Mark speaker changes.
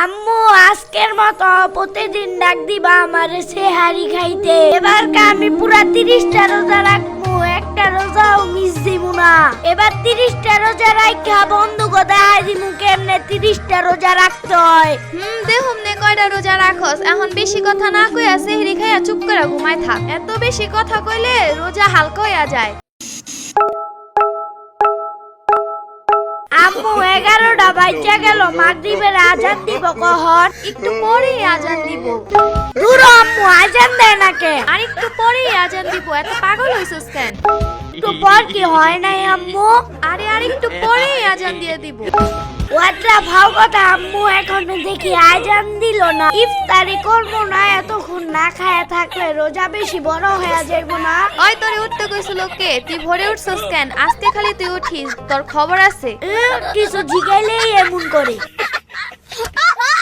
Speaker 1: আম্মু আজকের মতো প্রতিদিন ডাক দিবা আমারে সেহারি খাইতে। এবার আমি পুরা 30টা রোজা রাখবো, একটা রোজাও মিস দিব না। এবার 30টা রোজা রাখা বন্ধু কোথায় দিমু, কেমনে 30টা রোজা রাখতে হয়।
Speaker 2: দেহুম নে কয়টা রোজা রাখস, এখন বেশি কথা না কইয়া সেহরি খাইয়া চুপ করে ঘুমায় থাক। এত বেশি কথা কইলে রোজা হালকা হইয়া যায়।
Speaker 1: আম্মু 11টা বাজে গেল, মাগরিবের আজান দিব কখন?
Speaker 2: একটু পরেই আজান দিব।
Speaker 1: দূর আম্মু, আজান দেয় না কে?
Speaker 2: আর একটু পরেই আজান দিব, এত পাগল হইছস কেন?
Speaker 1: একটু পর কি হয় নাই আম্মু?
Speaker 2: আরে আর একটু পরেই আজান দিয়ে দিব।
Speaker 1: ওয়াটরা ভাও কথা আম্মু, এখনো দেখি আজান দিল না। ইফতারি করবো না, এতক্ষণ না খায়া থাকলে রোজা বেশি বড় হয়ে যাইব না?
Speaker 2: ওই তোরে উঠতে কইছিল কে? তুই ভোরে উঠছস কেন? আজকে খালি তুই উঠিস, তোর খবর আছে?
Speaker 1: কিছু জিগাইলেই এমন করে।